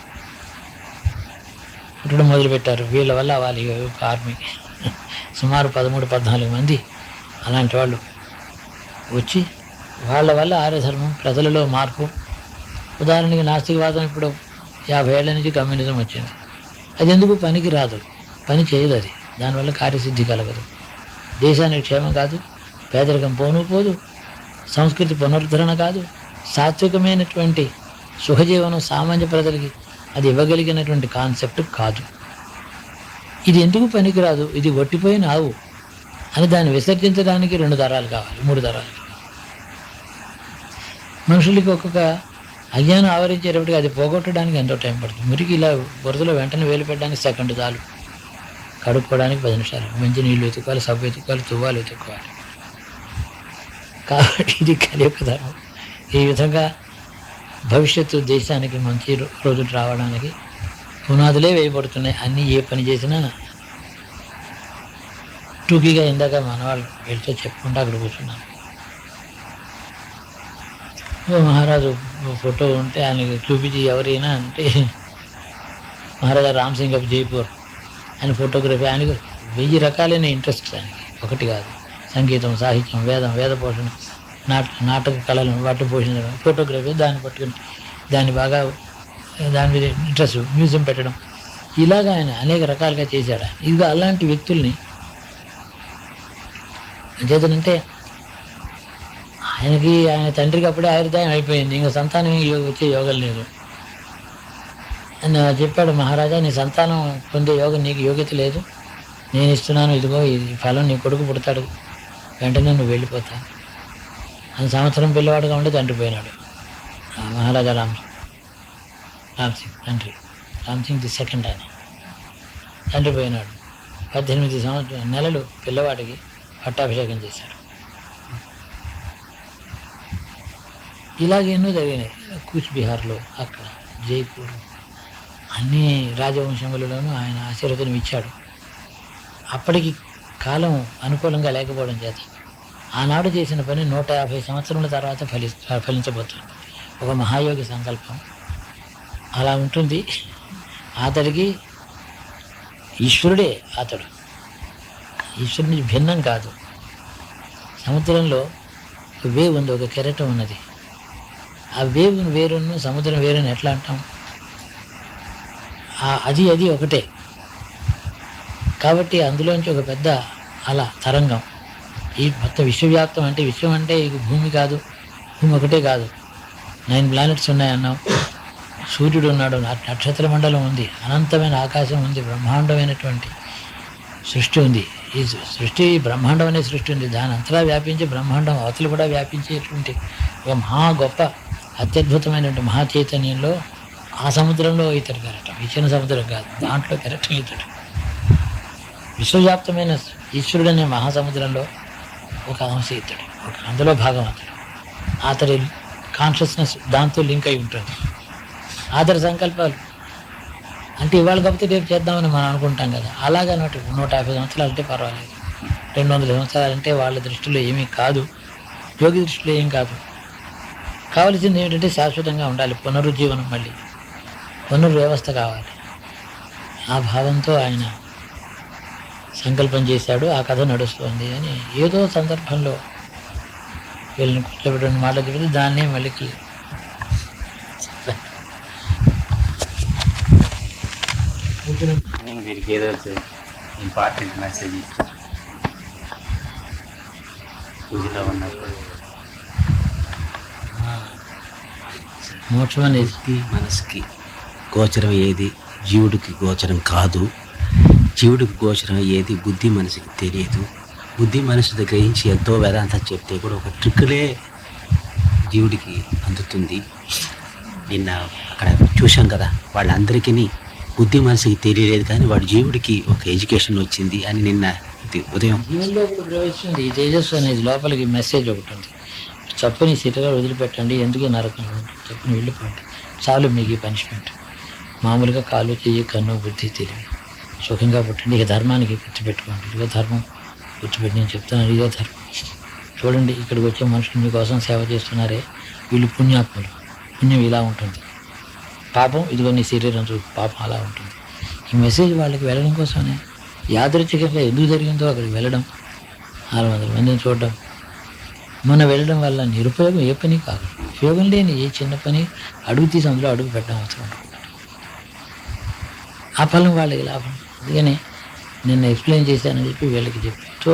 పుట్టడం మొదలుపెట్టారు. వీళ్ళ వల్ల వాళ్ళ యొక్క ఆర్మీ సుమారు 13-14 మంది అలాంటి వాళ్ళు వచ్చి వాళ్ళ వల్ల ఆర్యధర్మం ప్రజలలో మార్పు. ఉదాహరణకి నాస్తికవాదం ఇప్పుడు 50 ఏళ్ల నుంచి కమ్యూనిజం వచ్చింది. అది ఎందుకు పనికి రాదు, పని చేయదు. అది దానివల్ల కార్యసిద్ధి కలగదు, దేశానికి క్షేమం కాదు, పేదరికం పోదు, సంస్కృతి పునరుద్ధరణ కాదు, సాత్వికమైనటువంటి సుఖజీవనం సామాన్య ప్రజలకి అది ఇవ్వగలిగినటువంటి కాన్సెప్ట్ కాదు. ఇది ఎందుకు పనికిరాదు, ఇది ఒట్టిపోయిన ఆవు అని దాన్ని విసర్జించడానికి 2 తరాలు కావాలి, 3 తరాలు కావాలి. మనుషులకి ఒక్కొక్క అజ్ఞానం ఆవరించేటప్పటికి అది పోగొట్టడానికి ఎంతో టైం పడుతుంది. మురికి ఇలా బురదలో వెంటనే వేలు పెట్టడానికి సెకండ్ చాలు, కడుక్కోవడానికి 10 నిమిషాలు, మంచి నీళ్ళు వెతుక్కోవాలి, సబ్బు వెతుక్కోవాలి, తువ్వాలు వెతుక్కోవాలి. కాబట్టి ఇది కలియుగ ధర్మం. ఈ విధంగా భవిష్యత్తు దేశానికి మంచి రోజులు రావడానికి పునాదులే వేయబడుతున్నాయి. అన్నీ ఏ పని చేసినా టూకీగా ఇందాక మన వాళ్ళు వీళ్ళతో చెప్పుకుంటూ అక్కడ కూర్చున్నాను. మహారాజు ఫోటో ఉంటే ఆయనకి చూపించి ఎవరైనా అంటే మహారాజా రామ్ సింగ్ ఆఫ్ జైపూర్, ఆయన ఫోటోగ్రఫీ, ఆయనకు 1000 రకాలైన ఇంట్రెస్ట్. ఆయనకి ఒకటి కాదు, సంగీతం, సాహిత్యం, వేద పోషణ, నాటక కళలు, వాటి పోషణ, ఫోటోగ్రఫీ, దాన్ని పట్టుకుని దాన్ని బాగా దాని మీద ఇంట్రెస్ట్, మ్యూజియం పెట్టడం, ఇలాగా ఆయన అనేక రకాలుగా చేశాడు. ఇది అలాంటి వ్యక్తుల్ని చేతనంటే ఆయన తండ్రికి అప్పుడే ఆయుర్దాయం అయిపోయింది, ఇంకా సంతానం వచ్చే యోగం లేదు అని చెప్పాడు. మహారాజా, నీ సంతానం పొందే యోగం నీకు యోగ్యత లేదు, నేను ఇస్తున్నాను, ఇదిగో ఈ ఫలం, నీ కొడుకు పుడతాడు, వెంటనే నువ్వు వెళ్ళిపోతావు అని. సంవత్సరం పిల్లవాడుగా ఉండి తండ్రి పోయినాడు. మహారాజా రామ్ సింగ్ తండ్రి, రామ్ సింగ్ ది సెకండ్ ఆయన తండ్రి పోయినాడు. 18 నెలలు పిల్లవాడికి పట్టాభిషేకం చేశాడు. ఇలాగే ఎన్నో జరిగినాయి. కూచ్బిహార్లో, అక్కడ జైపూర్, అన్ని రాజవంశములలోనూ ఆయన ఆశీర్వదనం ఇచ్చాడు. అప్పటికి కాలం అనుకూలంగా లేకపోవడం చేత ఆనాడు చేసిన పని 150 సంవత్సరాల తర్వాత ఫలించబోతుంది. ఒక మహాయోగి సంకల్పం అలా ఉంటుంది. అతడికి ఈశ్వరుడే, అతడు ఈశ్వరుని భిన్నం కాదు. సముద్రంలో ఒక వేవ్ ఉంది, ఒక కెరటం ఉన్నది. ఆ వేవ్ వేరును సముద్రం వేరుని ఎట్లా అంటాం? అది ఒకటే. కాబట్టి అందులోంచి ఒక పెద్ద అలా తరంగం, ఈ మొత్తం విశ్వవ్యాప్తం. అంటే విశ్వం అంటే ఇక భూమి కాదు, భూమి ఒకటే కాదు, 9 ప్లానెట్స్ ఉన్నాయన్నాం, సూర్యుడు ఉన్నాడు, నక్షత్ర మండలం ఉంది, అనంతమైన ఆకాశం ఉంది, బ్రహ్మాండమైనటువంటి సృష్టి ఉంది. ఈ సృష్టి, బ్రహ్మాండం అనే సృష్టి ఉంది, దాని అంతలా వ్యాపించి బ్రహ్మాండం అవతలు కూడా వ్యాపించేటువంటి ఒక మహా గొప్ప అత్యద్భుతమైనటువంటి మహా చైతన్యంలో ఆ సముద్రంలో ఇతడు కెరటం, ఈ చిన్న సముద్రం కాదు, దాంట్లో కెరటం ఇతడు. విశ్వవ్యాప్తమైన ఈశ్వరుడు అనే మహాసముద్రంలో ఒక అంశ ఇతడు, అందులో భాగం అతడి కాన్షియస్నెస్ దాంతో లింక్ అయి ఉంటుంది. అతడి సంకల్పాలు అంటే ఇవాళ కాకపోతే రేపు చేద్దామని మనం అనుకుంటాం కదా, అలాగా 150 సంవత్సరాలు అంటే పర్వాలేదు, 200 సంవత్సరాలు అంటే వాళ్ళ దృష్టిలో ఏమీ కాదు, యోగి దృష్టిలో ఏం కాదు. కావలసింది ఏంటంటే శాశ్వతంగా ఉండాలి, పునరుజ్జీవనం, మళ్ళీ పునర్వ్యవస్థ కావాలి. ఆ భావంతో ఆయన సంకల్పం చేశాడు. ఆ కథ నడుస్తుంది అని ఏదో సందర్భంలో వీళ్ళని కూర్చోబెట్టిన మాటలు చెబితే దాన్నే మళ్ళీ వీరికి ఏదో ఇంపార్టెంట్ మెసేజ్ పూజలో ఉన్నప్పుడు మోక్షం అనేది బుద్ధి మనసుకి గోచరం ఏది జీవుడికి గోచరం కాదు, జీవుడికి గోచరం ఏది బుద్ధి మనసుకి తెలియదు. బుద్ధి మనసు గ్రహించి ఎంతో వేదాంతం చెప్తే కూడా ఒక ట్రిక్కులే జీవుడికి అందుతుంది. నిన్న అక్కడ చూసాం కదా, వాళ్ళందరికీ బుద్ధి మనసుకి తెలియలేదు కానీ వాడు జీవుడికి ఒక ఎడ్యుకేషన్ వచ్చింది అని నిన్న ఉదయం జీవుల్లోకి ప్రవేశించింది ఈ తేజస్సు అనేది. లోపలికి మెసేజ్ ఒకటి ఉంది, చప్పుని స్థితిగా వదిలిపెట్టండి, ఎందుకు నరకం చప్పుని వెళ్ళిపోండి, చాలు మీకు పనిష్మెంట్. మామూలుగా కాలు చెయ్యి కన్ను బుద్ధి తెలివి సుఖంగా పుట్టండి, ఇక ధర్మానికి గుర్తుపెట్టుకోండి, ఇదిగో ధర్మం గుర్తుపెట్టి నేను చెప్తున్నాను, ఇదే ధర్మం. చూడండి ఇక్కడికి వచ్చే మనుషులు మీకోసం సేవ చేస్తున్నారే, వీళ్ళు పుణ్యాత్ములు, పుణ్యం ఇలా ఉంటుంది, పాపం ఇదిగో నీ శరీరం చూపు, పాపం అలా ఉంటుంది. ఈ మెసేజ్ వాళ్ళకి వెళ్ళడం కోసమే యాదృచ్ఛికంగా ఎందుకు జరిగిందో అక్కడికి వెళ్ళడం, 600 మందిని చూడడం, మన వెళ్ళడం వల్ల నిరుపయోగం ఏ పని కాదు, ఉపయోగం లేని ఏ చిన్న పని అడుగు తీసి అందులో అడుగు పెట్టడం అవసరం ఉంటుంది. ఆ ఫలం వాళ్ళకి లాభం. అందుకని నిన్న ఎక్స్ప్లెయిన్ చేశానని చెప్పి వీళ్ళకి చెప్పి, సో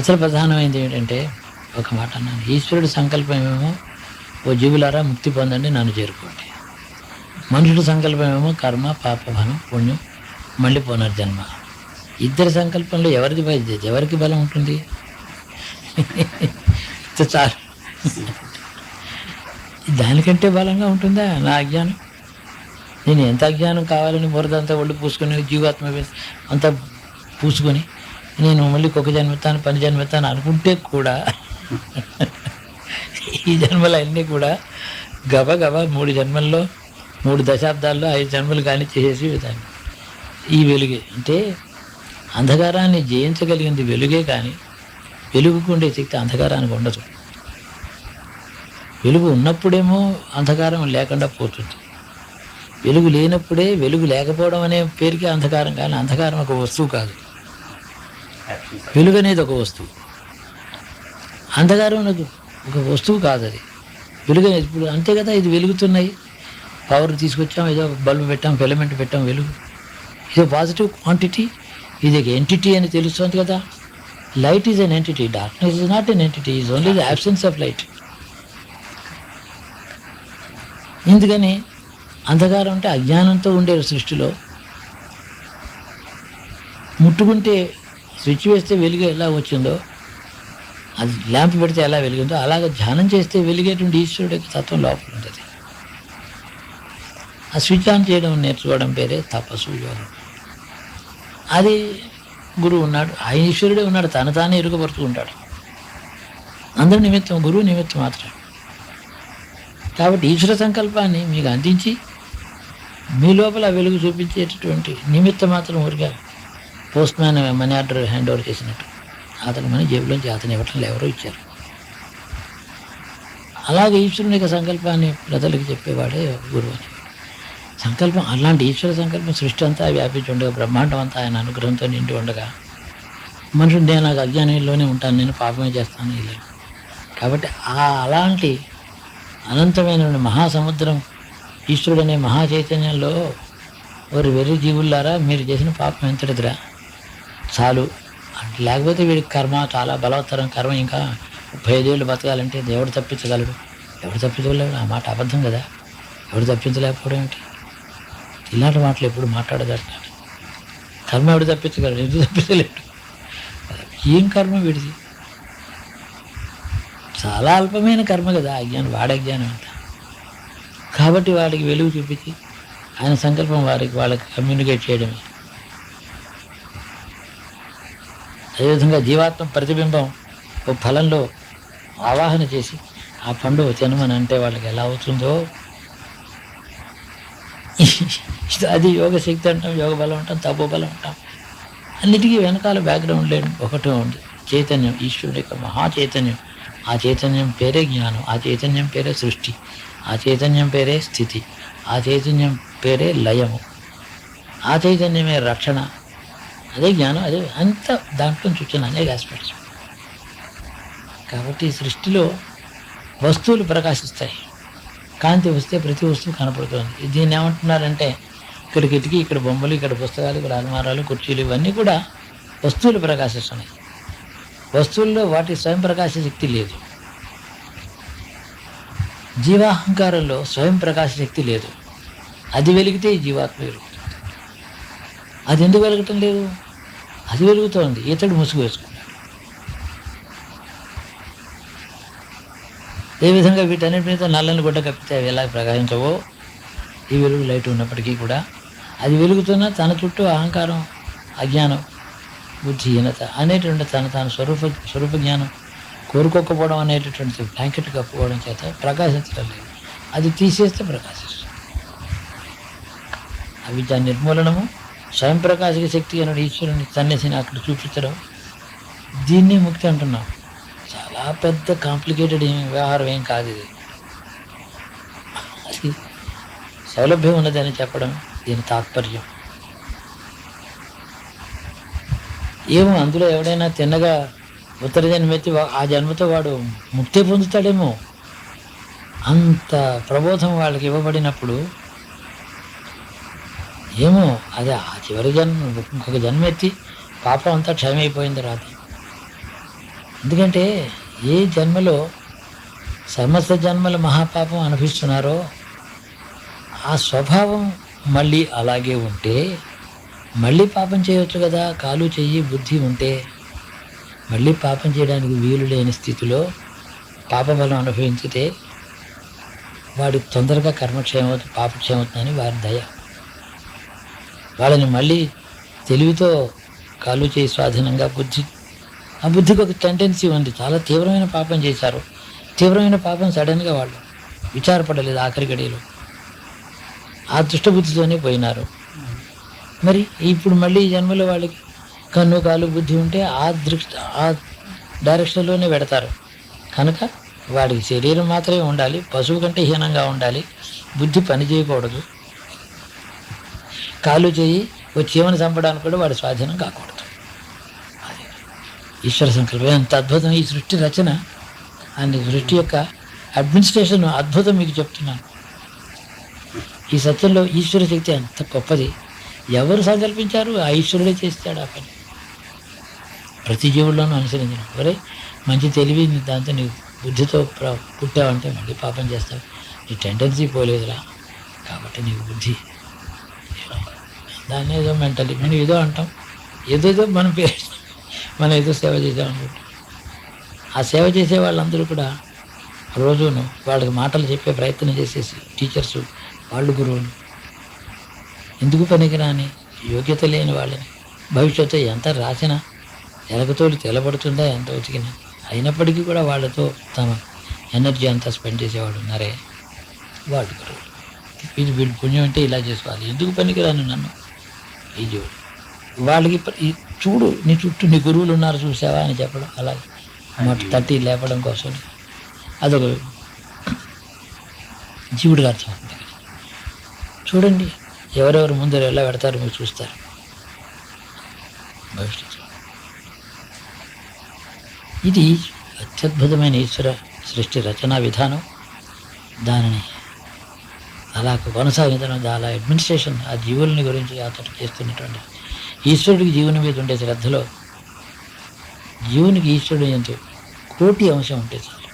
అసలు ప్రధానమైనది ఏంటంటే ఒక మాట అన్నాను, ఈశ్వరుడి సంకల్పం ఏమో ఓ జీవులారా ముక్తి పొందండి, నన్ను చేరుకోండి. మనుషుడి సంకల్పం ఏమో కర్మ పాపఫలం పుణ్యం మళ్ళీ పునర్జన్మ. ఇద్దరి సంకల్పంలో ఎవరికి బలం ఉంటుంది? చాలు, దానికంటే బలంగా ఉంటుందా నా అజ్ఞానం? నేను ఎంత అజ్ఞానం కావాలని బురదంతా ఒళ్ళు పూసుకొని జీవాత్మ అంతా పూసుకొని నేను మళ్ళీ ఒక జన్మెత్తాను 10 జన్మెత్తాను అనుకుంటే కూడా ఈ జన్మలన్నీ కూడా గబగబా 3 జన్మల్లో 3 దశాబ్దాల్లో 5 జన్మలు కానీ చేసేసి విధానం. ఈ వెలుగే అంటే అంధకారాన్ని జయించగలిగింది వెలుగే, కానీ వెలుగుకు ఉండే శక్తి అంధకారానికి ఉండదు. వెలుగు ఉన్నప్పుడేమో అంధకారం లేకుండా పోతుంది, వెలుగు లేనప్పుడే వెలుగు లేకపోవడం అనే పేరుకి అంధకారం, కానీ అంధకారం ఒక వస్తువు కాదు, వెలుగు అనేది ఒక వస్తువు. అంధకారం అనేది ఒక వస్తువు కాదు, అది వెలుగు అనేది. ఇప్పుడు అంతే కదా, ఇది వెలుగుతున్నాయి, పవర్ తీసుకొచ్చాం, ఏదో బల్బు పెట్టాం, ఫిలమెంట్ పెట్టాం, వెలుగు ఇది పాజిటివ్ క్వాంటిటీ, ఇది ఒక ఎంటిటీ అని తెలుస్తుంది కదా. Light is an entity, darkness is not an entity, is only the absence of light. ఎందుకని అంధకారం అంటే అజ్ఞానంతో ఉండే సృష్టిలో ముట్టుకుంటే స్విచ్ వేస్తే వెలుగు ఎలా వచ్చిందో, అది ల్యాంప్ పెడితే ఎలా వెలిగిందో, అలాగే ధ్యానం చేస్తే వెలిగేటువంటి ఈశ్వరుడు యొక్క తత్వం లోపల ఉంటుంది. ఆ స్విచ్ ఆన్ చేయడం నేర్చుకోవడం పేరే తపస్సు, యోగం. అది గురువు ఉన్నాడు, ఆ ఈశ్వరుడే ఉన్నాడు, తానే ఎరుగపరుచుకుంటాడు. అందరి నిమిత్తం గురువు నిమిత్తం మాత్రం. కాబట్టి ఈశ్వర సంకల్పాన్ని మీకు అందించి మీ లోపల వెలుగు చూపించేటటువంటి నిమిత్త మాత్రం ఊరిగా postman money order hand over చేసినట్టు అతను మన జేబులోంచి అతను ఇవ్వటం ఎవరో ఇచ్చారు. అలాగే ఈశ్వరుని యొక్క సంకల్పాన్ని ప్రజలకు చెప్పేవాడే గురువు అని. సంకల్పం అలాంటి ఈశ్వర సంకల్పం సృష్టి అంతా వ్యాపించి ఉండగా, బ్రహ్మాండం అంతా ఆయన అనుగ్రహంతో నిండి ఉండగా, మనుషుడు నేను నాకు అజ్ఞానంలోనే ఉంటాను, నేను పాపమే చేస్తాను ఇలా. కాబట్టి అలాంటి అనంతమైన మహాసముద్రం ఈశ్వరుడు అనే మహా చైతన్యంలో వారు వెర్రి జీవులారా మీరు చేసిన పాపం ఎంతటిదిరా, చాలు అంటే. లేకపోతే వీడికి కర్మ చాలా బలవత్తరం, కర్మ ఇంకా 35 ఏళ్ళు బతకాలంటే దేవుడు తప్పించగలడు, ఎవడు తప్పించగలడు? ఆ మాట అబద్ధం కదా, ఎవడు తప్పించలేకపోవడం ఏమిటి? ఇలాంటి మాటలు ఎప్పుడు మాట్లాడగలడు? కర్మ ఎవడు తప్పించగలడు, ఎందుకు తప్పించలేడు? ఏం కర్మ వీడిది? చాలా అల్పమైన కర్మ కదా అజ్ఞానం, వాడి అజ్ఞానం అంతా. కాబట్టి వాడికి వెలుగు చూపించి ఆయన సంకల్పం వాళ్ళకి కమ్యూనికేట్ చేయడమే. అదేవిధంగా జీవాత్మ ప్రతిబింబం ఒక ఫలంలో ఆవాహన చేసి ఆ పండు తినమని అంటే వాళ్ళకి ఎలా అవుతుందో, అది యోగ శక్తి అంటాం, యోగ బలం అంటాం, తపో బలం అంటాం. అన్నిటికీ వెనకాల బ్యాక్గ్రౌండ్ లేని ఒకటే ఉంది, చైతన్యం, ఈశ్వరుడి యొక్క మహా చైతన్యం. ఆ చైతన్యం పేరే జ్ఞానం, ఆ చైతన్యం పేరే సృష్టి, ఆ చైతన్యం పేరే స్థితి, ఆ చైతన్యం పేరే లయము, ఆ చైతన్యమే రక్షణ. అదే జ్ఞానం, అదే అంత దాంట్లో చూసిన అనేక ఆస్పెక్ట్స్. కాబట్టి సృష్టిలో వస్తువులు ప్రకాశిస్తాయి, కాంతి వస్తే ప్రతి వస్తువు కనపడుతుంది. దీన్ని ఏమంటున్నారంటే, ఇక్కడ కిటికీ, ఇక్కడ బొమ్మలు, ఇక్కడ పుస్తకాలు, ఇక్కడ అలమారాలు, కుర్చీలు, ఇవన్నీ కూడా వస్తువులు ప్రకాశిస్తున్నాయి. వస్తువుల్లో వాటి స్వయం ప్రకాశ శక్తి లేదు. జీవాహంకారంలో స్వయం ప్రకాశ శక్తి లేదు. అది వెలిగితే ఈ జీవాత్మ వెలుగుతుంది. అది ఎందుకు వెలగటం లేదు? అది వెలుగుతోంది, ఇతడు ముసుగు వేసుకున్నాడు. ఏ విధంగా వీటన్నిటి మీద నల్లని గుడ్డ కప్పితే అవి ఎలా ప్రకాశించవో, ఈ వెలుగు లైట్ ఉన్నప్పటికీ కూడా అది వెలుగుతున్న తన చుట్టూ అహంకారం, అజ్ఞానం, బుద్ధిహీనత అనేటువంటి తాను స్వరూప జ్ఞానం కోరుకోకపోవడం అనేటటువంటి బ్లాంకెట్ కప్పుకోవడం చేత ప్రకాశించడం లేదు. అది తీసేస్తే ప్రకాశిస్తుంది. అవిద్య నిర్మూలనము, స్వయం ప్రకాశక శక్తి అనే ఈశ్వరుని సన్యాసిని అక్కడ చూపించడం, దీన్ని ముక్తి అంటున్నాం. చాలా పెద్ద కాంప్లికేటెడ్ వ్యవహారం ఏం కాదు ఇది. అది సౌలభ్యం ఉన్నదని చెప్పడం దీని తాత్పర్యం. ఏమో అందులో ఎవడైనా తిన్నగా ఉత్తర జన్మెత్తి ఆ జన్మతో వాడు ముక్తి పొందుతాడేమో. అంత ప్రబోధం వాళ్ళకి ఇవ్వబడినప్పుడు ఏమో అది ఆ చివరి ఇంకొక జన్మెత్తి పాపం అంతా క్షయమైపోయిన తర్వాత. ఎందుకంటే ఏ జన్మలో సమస్త జన్మల మహాపాపం అనిపిస్తున్నారో ఆ స్వభావం మళ్ళీ అలాగే ఉంటే మళ్ళీ పాపం చేయవచ్చు కదా. కాలు చెయ్యి బుద్ధి ఉంటే మళ్ళీ పాపం చేయడానికి వీలు లేని స్థితిలో పాపబలం అనుభవించితే వాడి తొందరగా కర్మక్షేమం అవుతుంది, పాపక్షేమం అవుతుందని వారి దయ. వాళ్ళని మళ్ళీ తెలివితో కాలు చేయి స్వాధీనంగా ఆ బుద్ధికి ఒక టెండెన్సీ ఉంది. చాలా తీవ్రమైన పాపం చేశారు. తీవ్రమైన పాపం సడన్గా వాళ్ళు విచారపడలేదు. ఆఖరి గడియలో ఆ దుష్టబుద్ధితోనే పోయినారు. మరి ఇప్పుడు మళ్ళీ ఈ జన్మలో వాళ్ళకి కన్ను కాలు బుద్ధి ఉంటే ఆ డైరెక్షన్లోనే పెడతారు. కనుక వాడికి శరీరం మాత్రమే ఉండాలి, పశువు కంటే హీనంగా ఉండాలి, బుద్ధి పని చేయకూడదు, కాలు చేయి వచ్చి చీమని చంపడానికి కూడా వాడి స్వాధీనం కాకూడదు. అది ఈశ్వర సంకల్పం. ఎంత అద్భుతం ఈ సృష్టి రచన అని, సృష్టి యొక్క అడ్మినిస్ట్రేషన్ అద్భుతం మీకు చెప్తున్నాను. ఈ సత్యంలో ఈశ్వర శక్తి అంత గొప్పది. ఎవరు సంకల్పించారు? ఆ ఈశ్వరుడే చేస్తాడు ఆ పని. ప్రతి జీవుల్లోనూ అనుసరించిన ఒరే మంచి తెలివి దాంతో నీ బుద్ధితో పుట్టావంటే మళ్ళీ పాపం చేస్తావు. నీ టెండెన్సీ పోలేదురా, కాబట్టి నీకు బుద్ధి. దాన్ని ఏదో మెంటలీ మనం ఏదో అంటాం, ఏదేదో మనం మనం ఏదో సేవ చేసామనుకుంటాం. ఆ సేవ చేసే వాళ్ళందరూ కూడా రోజును వాళ్ళకి మాటలు చెప్పే ప్రయత్నం చేసేసి టీచర్సు, వాళ్ళు గురువులు, ఎందుకు పనికిరాని యోగ్యత లేని వాళ్ళని భవిష్యత్తు ఎంత రాసినా ఎలకతోటి తెలబడుతుందా, ఎంత ఉతికినా, అయినప్పటికీ కూడా వాళ్ళతో తమ ఎనర్జీ అంతా స్పెండ్ చేసేవాడు ఉన్నారే, వాళ్ళు గురువులు. ఇది వీళ్ళు పుణ్యం అంటే ఇలా చేసుకోవాలి, ఎందుకు పనికిరాను నన్ను ఈ జీవుడు. వాళ్ళకి చూడు నీ చుట్టూ నీ గురువులు ఉన్నారు చూసావా అని చెప్పడం, అలాగే తట్టి లేపడం కోసం అదొక జీవుడిగా అర్థమవుతుంది. చూడండి ఎవరెవరు ముందర ఎలా పెడతారు మీరు చూస్తారు భవిష్యత్తులో. ఇది అత్యద్భుతమైన ఈశ్వర సృష్టి రచనా విధానం. దానిని అలా కొనసాగించడం, అలా అడ్మినిస్ట్రేషన్ ఆ జీవులని గురించి అతడు చేస్తున్నటువంటి ఈశ్వరుడికి జీవుని మీద ఉండే శ్రద్ధలో జీవునికి ఈశ్వరుడు ఎంతో కోటి అంశం ఉంటే చాలు.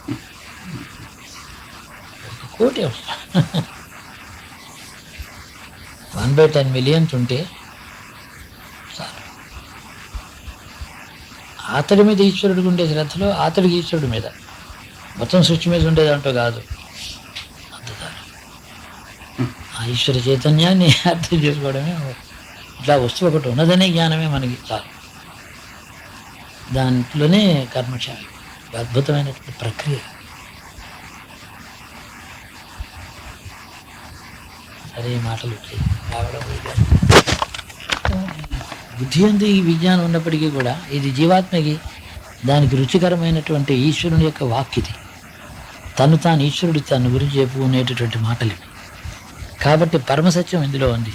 కోటి అంశం 1/10 మిలియన్స్ ఉంటే చాలు. అతడి మీద ఈశ్వరుడికి ఉండే శ్రద్ధలో అతడికి ఈశ్వరుడి మీద, మొత్తం సృష్టి మీద ఉండేదంటూ కాదు. ఆ ఈశ్వర చైతన్యాన్ని అర్థం చేసుకోవడమే, ఇట్లా వస్తువు ఒకటి ఉన్నదనే జ్ఞానమే మనకి చాలు. దాంట్లోనే కర్మక్షేమం అద్భుతమైనటువంటి ప్రక్రియ. సరే మాటలు రావడం బుద్ధి అందు ఈ విజ్ఞానం ఉన్నప్పటికీ కూడా ఇది జీవాత్మకి దానికి రుచికరమైనటువంటి ఈశ్వరుని యొక్క వాక్యది. తాను ఈశ్వరుడు తన గురించి చెప్పుకునేటటువంటి మాటలు. కాబట్టి పరమసత్యం ఇందులో ఉంది.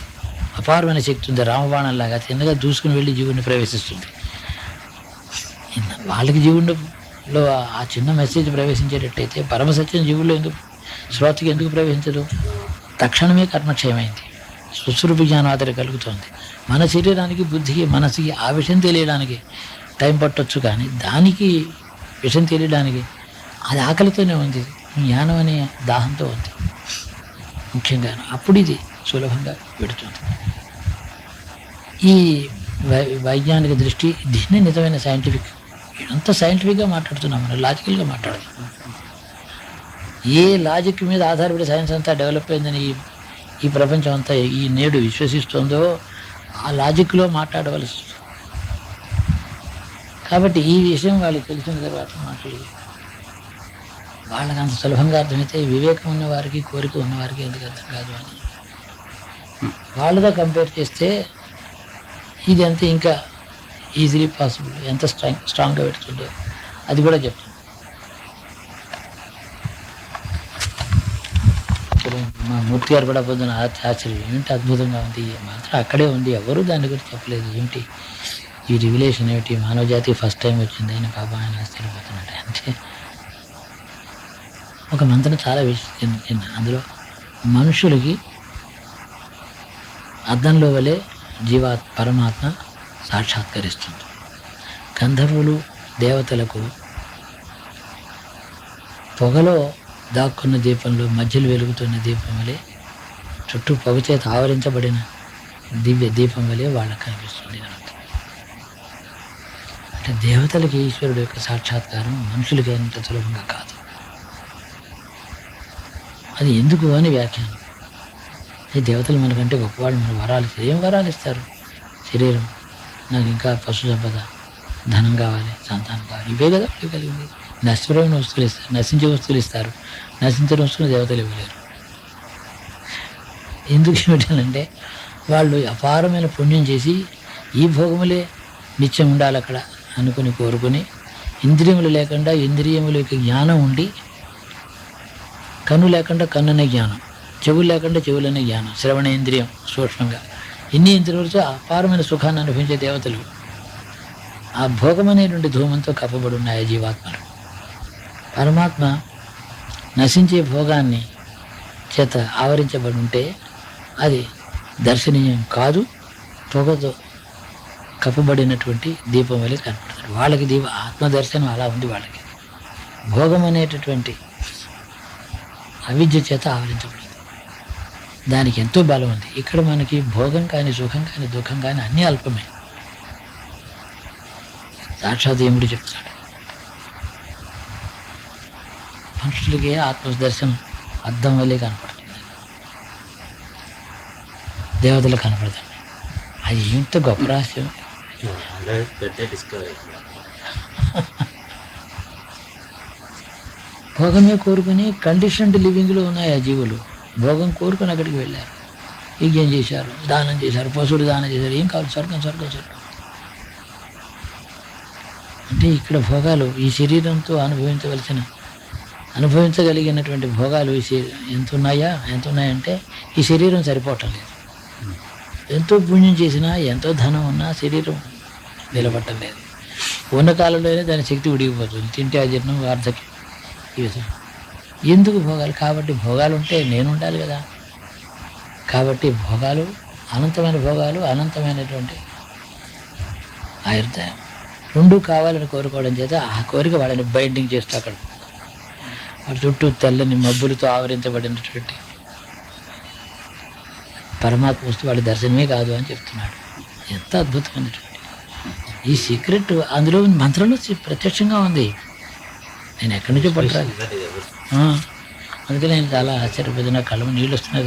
అపారమైన శక్తి ఉంది. రామబాణంలాగా చిన్నగా దూసుకుని వెళ్ళి జీవుని ప్రవేశిస్తుంది. వాళ్ళకి జీవుడిలో ఆ చిన్న మెసేజ్ ప్రవేశించేటట్టయితే పరమసత్యం జీవుల్లో ఎందుకు, శ్రోతకి ఎందుకు ప్రవేశించదు? తక్షణమే కర్మక్షయమైంది. సుస్వరూప జ్ఞానం అతడి కలుగుతుంది. మన శరీరానికి, బుద్ధికి, మనసుకి ఆ విషయం తెలియడానికి టైం పట్టొచ్చు, కానీ దానికి విషయం తెలియడానికి అది ఆకలితోనే ఉంది. జ్ఞానం అనే దాహంతో ఉంది ముఖ్యంగా. అప్పుడు ఇది సులభంగా పెడుతుంది. ఈ వైజ్ఞానిక దృష్టి, దీన్ని నిజమైన సైంటిఫిక్. ఇదంతా సైంటిఫిక్గా మాట్లాడుతున్నాం, మనం లాజికల్గా మాట్లాడదాం. ఏ లాజిక్ మీద ఆధారపడి సైన్స్ అంతా డెవలప్ అయిందని ఈ ప్రపంచం అంతా ఈ నేడు విశ్వసిస్తుందో ఆ లాజిక్లో మాట్లాడవలసి వస్తుంది. కాబట్టి ఈ విషయం వాళ్ళకి తెలిసిన తర్వాత మాట్లాడి వాళ్ళకి అంత సులభంగా అర్థమైతే వివేకం ఉన్న వారికి, కోరిక ఉన్నవారికి ఎందుకు అర్థం కాదు అని వాళ్ళతో కంపేర్ చేస్తే ఇది అంతే ఇంకా ఈజీలీ పాసిబుల్. ఎంత స్ట్రాంగ్గా పెడుతుందో అది కూడా చెప్తుంది. ఇప్పుడు మా మూర్తి గారు కూడా పొద్దున ఆశ్చర్యం, ఏమిటి అద్భుతంగా ఉంది, మాత్రం అక్కడే ఉంది, ఎవరు దాని గురించి చెప్పలేదు, ఏమిటి ఈ రివిలేషన్ ఏమిటి, మానవ జాతికి ఫస్ట్ టైం వచ్చింది ఆయన పాప ఆయన ఆశ్చర్యపోతున్నాడు. అంటే ఒక మంత్రం చాలా విషయం అందులో మనుషులకి అద్దంలో వలె పరమాత్మ సాక్షాత్కరిస్తుంది. గంధర్వులు దేవతలకు పొగలో దాక్కున్న దీపంలో మధ్యలో వెలుగుతున్న దీపం వలె, చుట్టూ పొగ చేత ఆవరించబడిన దివ్య దీపం వలె వాళ్ళకి కనిపిస్తుంది. అంటే దేవతలకి ఈశ్వరుడు యొక్క సాక్షాత్కారం మనుషులకి అంత సులభంగా కాదు. అది ఎందుకు అని వ్యాఖ్యానం. ఈ దేవతలు మనకంటే గొప్పవాళ్ళు, మన వరాలు ఇస్తారు. ఏం వరాలు ఇస్తారు? శరీరం, నాకు ఇంకా పశు సంపద, ధనం కావాలి, సంతానం కావాలి, ఇవే కదా వాళ్ళు కలిగింది. నశ్వరమైన వస్తువులు ఇస్తారు, నశించే వస్తువులు ఇస్తారు. నశించిన వస్తువులు దేవతలు ఇవ్వలేరు. ఎందుకు ఏమిటంటే వాళ్ళు అపారమైన పుణ్యం చేసి ఈ భోగములే నిత్యం ఉండాలి అక్కడ అనుకుని కోరుకుని, ఇంద్రియములు లేకుండా ఇంద్రియముల యొక్క జ్ఞానం ఉండి, కన్ను లేకుండా కన్నునే జ్ఞానం, చెవులు లేకుండా చెవులనే జ్ఞానం, శ్రవణేంద్రియం సూక్ష్మంగా, ఇన్ని ఇంద్రియాలతో అపారమైన సుఖాన్ని అనుభవించే దేవతలు ఆ భోగమనేటువంటి ధూమంతో కప్పబడి ఉన్నాయి జీవాత్మలు. పరమాత్మ నశించే భోగాన్ని చేత ఆవరించబడి ఉంటే అది దర్శనీయం కాదు, పొగతో కప్పబడినటువంటి దీపం వల్ల కనపడతాడు. వాళ్ళకి ఆత్మదర్శనం అలా ఉంది. వాళ్ళకి భోగం అనేటటువంటి అవిద్య చేత ఆవరించబడింది, దానికి ఎంతో బలం ఉంది. ఇక్కడ మనకి భోగం కానీ సుఖం కానీ దుఃఖం కానీ అన్నీ అల్పమే. సాక్షాత్ ఏముడు చెప్తాడు, మనుషులకి ఆత్మదర్శనం అద్దం వల్లే కనపడుతుంది, దేవతలు కనపడతాయి. అది ఎంత గొప్ప రహస్యం. భోగమే కోరుకుని కండిషన్డ్ లివింగ్లో ఉన్నాయి ఆ జీవులు. భోగం కోరుకుని అక్కడికి వెళ్ళారు, యజ్ఞం చేశారు, దానం చేశారు, పశువులు దానం చేశారు. ఏం కావాలి? స్వర్గం స్వర్గం స్వర్గం. అంటే ఇక్కడ భోగాలు ఈ శరీరంతో అనుభవించగలిగినటువంటి భోగాలు ఎంత ఉన్నాయంటే ఈ శరీరం సరిపోవటం లేదు. ఎంతో పుణ్యం చేసినా, ఎంతో ధనం ఉన్నా శరీరం నిలబట్టం లేదు. ఉన్న కాలంలోనే దాని శక్తి ఉడిగిపోతుంది, తింటే అజీర్ణం, వార్ధక్యం, ఈ విధంగా. ఎందుకు భోగాలు? కాబట్టి భోగాలు ఉంటే నేను ఉండాలి కదా. కాబట్టి భోగాలు, అనంతమైన భోగాలు, అనంతమైనటువంటి ఆయుర్దాయం రెండు కావాలని కోరుకోవడం చేత ఆ కోరిక వాళ్ళని బైండింగ్ చేస్తూ అక్కడ వాళ్ళ చుట్టూ తెల్లని మబ్బులతో ఆవరించబడినటువంటి పరమాత్మ వస్తూ వాళ్ళ దర్శనమే కాదు అని చెప్తున్నాడు. ఎంత అద్భుతమైనటువంటి ఈ సీక్రెట్ అందులో మంత్రంలో ప్రత్యక్షంగా ఉంది. నేను ఎక్కడి నుంచో పట్టరాలి. అందుకే నేను చాలా ఆశ్చర్యపోతున్నా, కళ్ళము నీళ్ళు వస్తున్నాయి.